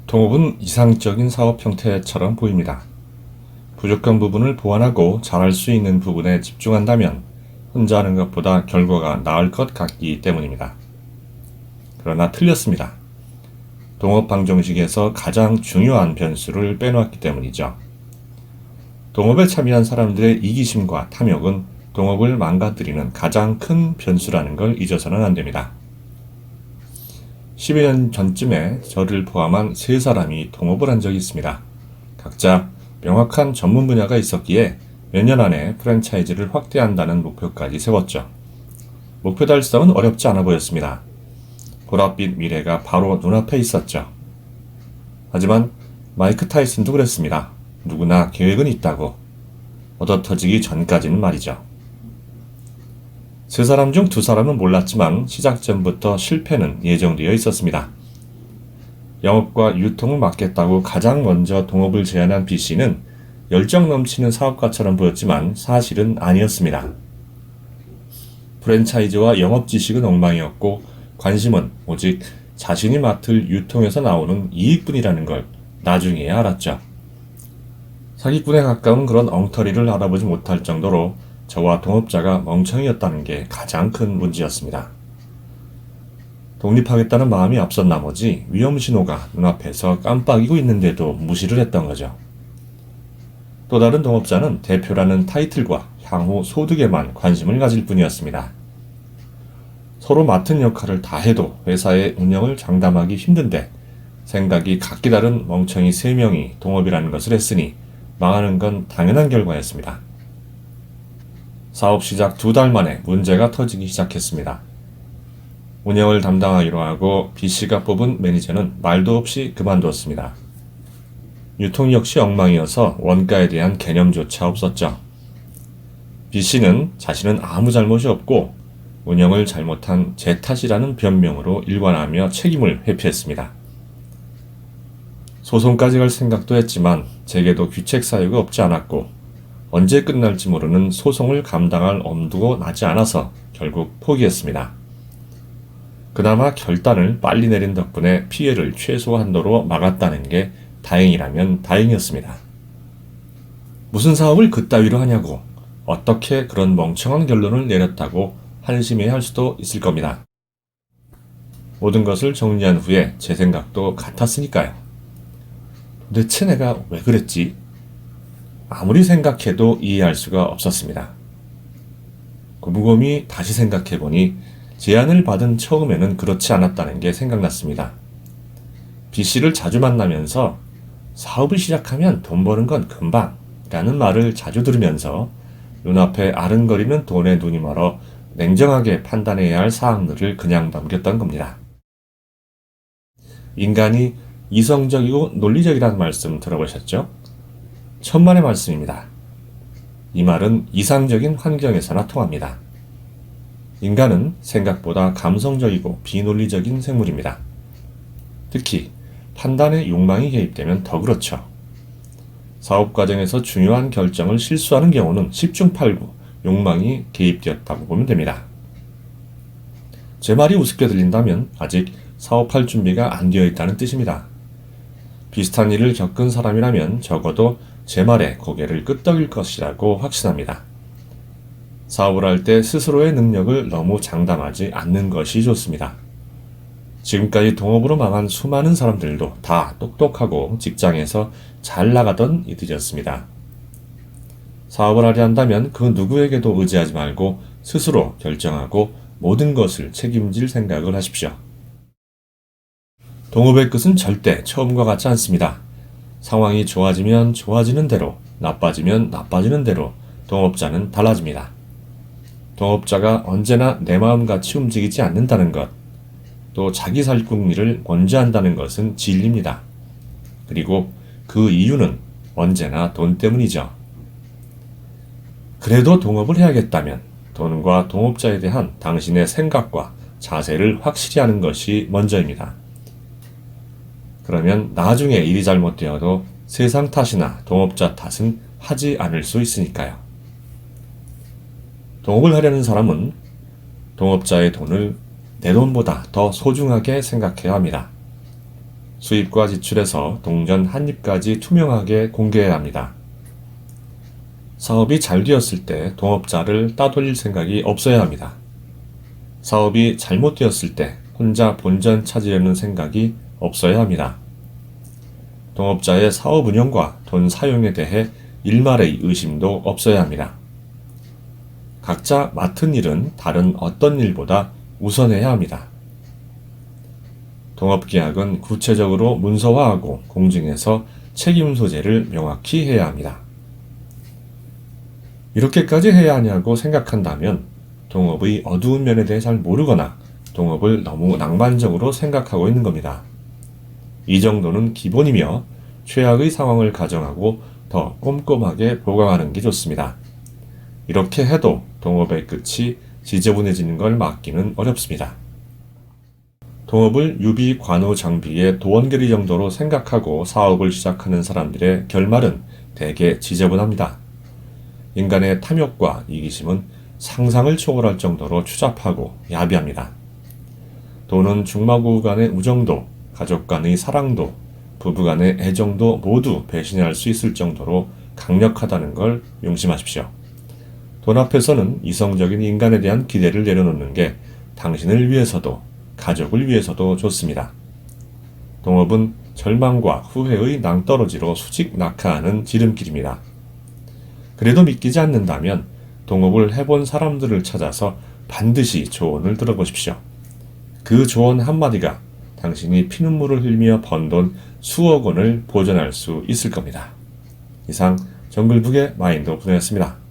동업은 이상적인 사업 형태처럼 보입니다. 부족한 부분을 보완하고 잘할 수 있는 부분에 집중한다면 혼자 하는 것보다 결과가 나을 것 같기 때문입니다. 그러나 틀렸습니다. 동업 방정식에서 가장 중요한 변수를 빼놓았기 때문이죠. 동업에 참여한 사람들의 이기심과 탐욕은 동업을 망가뜨리는 가장 큰 변수라는 걸 잊어서는 안 됩니다. 10여 년 전쯤에 저를 포함한 3사람이 동업을 한 적이 있습니다. 각자 명확한 전문 분야가 있었기에 몇 년 안에 프랜차이즈를 확대한다는 목표까지 세웠죠. 목표 달성은 어렵지 않아 보였습니다. 보랏빛 미래가 바로 눈앞에 있었죠. 하지만 마이크 타이슨도 그랬습니다. 누구나 계획은 있다고. 얻어터지기 전까지는 말이죠. 3사람 중 2사람은 몰랐지만 시작 전부터 실패는 예정되어 있었습니다. 영업과 유통을 맡겠다고 가장 먼저 동업을 제안한 B씨는 열정 넘치는 사업가처럼 보였지만 사실은 아니었습니다. 프랜차이즈와 영업 지식은 엉망이었고 관심은 오직 자신이 맡을 유통에서 나오는 이익뿐이라는 걸 나중에야 알았죠. 사기꾼에 가까운 그런 엉터리를 알아보지 못할 정도로 저와 동업자가 멍청이였다는 게 가장 큰 문제였습니다. 독립하겠다는 마음이 앞선 나머지 위험신호가 눈앞에서 깜빡이고 있는데도 무시를 했던 거죠. 또 다른 동업자는 대표라는 타이틀과 향후 소득에만 관심을 가질 뿐이었습니다. 서로 맡은 역할을 다 해도 회사의 운영을 장담하기 힘든데 생각이 각기 다른 멍청이 3명이 동업이라는 것을 했으니 망하는 건 당연한 결과였습니다. 사업 시작 2달 만에 문제가 터지기 시작했습니다. 운영을 담당하기로 하고 B씨가 뽑은 매니저는 말도 없이 그만두었습니다. 유통 역시 엉망이어서 원가에 대한 개념조차 없었죠. B씨는 자신은 아무 잘못이 없고 운영을 잘못한 제 탓이라는 변명으로 일관하며 책임을 회피했습니다. 소송까지 갈 생각도 했지만 제게도 귀책 사유가 없지 않았고 언제 끝날지 모르는 소송을 감당할 엄두가 나지 않아서 결국 포기했습니다. 그나마 결단을 빨리 내린 덕분에 피해를 최소한도로 막았다는 게 다행이라면 다행이었습니다. 무슨 사업을 그따위로 하냐고, 어떻게 그런 멍청한 결론을 내렸다고 한심해할 수도 있을 겁니다. 모든 것을 정리한 후에 제 생각도 같았으니까요. 도대체 내가 왜 그랬지? 아무리 생각해도 이해할 수가 없었습니다. 곰곰이 다시 생각해보니 제안을 받은 처음에는 그렇지 않았다는 게 생각났습니다. B씨를 자주 만나면서 사업을 시작하면 돈 버는 건 금방 라는 말을 자주 들으면서 눈앞에 아른거리는 돈에 눈이 멀어 냉정하게 판단해야 할 사항들을 그냥 넘겼던 겁니다. 인간이 이성적이고 논리적이라는 말씀 들어보셨죠? 천만의 말씀입니다. 이 말은 이상적인 환경에서나 통합니다. 인간은 생각보다 감성적이고 비논리적인 생물입니다. 특히 판단에 욕망이 개입되면 더 그렇죠. 사업 과정에서 중요한 결정을 실수하는 경우는 10중 8구 욕망이 개입되었다고 보면 됩니다. 제 말이 우습게 들린다면 아직 사업할 준비가 안 되어 있다는 뜻입니다. 비슷한 일을 겪은 사람이라면 적어도 제 말에 고개를 끄덕일 것이라고 확신합니다. 사업을 할 때 스스로의 능력을 너무 장담하지 않는 것이 좋습니다. 지금까지 동업으로 망한 수많은 사람들도 다 똑똑하고 직장에서 잘 나가던 이들이었습니다. 사업을 하려 한다면 그 누구에게도 의지하지 말고 스스로 결정하고 모든 것을 책임질 생각을 하십시오. 동업의 끝은 절대 처음과 같지 않습니다. 상황이 좋아지면 좋아지는 대로, 나빠지면 나빠지는 대로 동업자는 달라집니다. 동업자가 언제나 내 마음같이 움직이지 않는다는 것, 또 자기 살궁리를 먼저 한다는 것은 진리입니다. 그리고 그 이유는 언제나 돈 때문이죠. 그래도 동업을 해야겠다면 돈과 동업자에 대한 당신의 생각과 자세를 확실히 하는 것이 먼저입니다. 그러면 나중에 일이 잘못되어도 세상 탓이나 동업자 탓은 하지 않을 수 있으니까요. 동업을 하려는 사람은 동업자의 돈을 내 돈보다 더 소중하게 생각해야 합니다. 수입과 지출에서 동전 한 입까지 투명하게 공개해야 합니다. 사업이 잘 되었을 때 동업자를 따돌릴 생각이 없어야 합니다. 사업이 잘못되었을 때 혼자 본전 찾으려는 생각이 없어야 합니다. 동업자의 사업 운영과 돈 사용에 대해 일말의 의심도 없어야 합니다. 각자 맡은 일은 다른 어떤 일보다 우선해야 합니다. 동업계약은 구체적으로 문서화하고 공증해서 책임 소재를 명확히 해야 합니다. 이렇게까지 해야 하냐고 생각한다면 동업의 어두운 면에 대해 잘 모르거나 동업을 너무 낭만적으로 생각하고 있는 겁니다. 이 정도는 기본이며 최악의 상황을 가정하고 더 꼼꼼하게 보강하는 게 좋습니다. 이렇게 해도 동업의 끝이 지저분해지는 걸 막기는 어렵습니다. 동업을 유비 관우 장비의 도원결의 정도로 생각하고 사업을 시작하는 사람들의 결말은 대개 지저분합니다. 인간의 탐욕과 이기심은 상상을 초월할 정도로 추잡하고 야비합니다. 돈은 중마고 간의 우정도, 가족 간의 사랑도, 부부 간의 애정도 모두 배신할 수 있을 정도로 강력하다는 걸 명심하십시오. 돈 앞에서는 이성적인 인간에 대한 기대를 내려놓는 게 당신을 위해서도 가족을 위해서도 좋습니다. 동업은 절망과 후회의 낭떠러지로 수직 낙하하는 지름길입니다. 그래도 믿기지 않는다면 동업을 해본 사람들을 찾아서 반드시 조언을 들어보십시오. 그 조언 한마디가 당신이 피눈물을 흘리며 번 돈 수억 원을 보전할 수 있을 겁니다. 이상 정글북의 마인드 오픈이었습니다.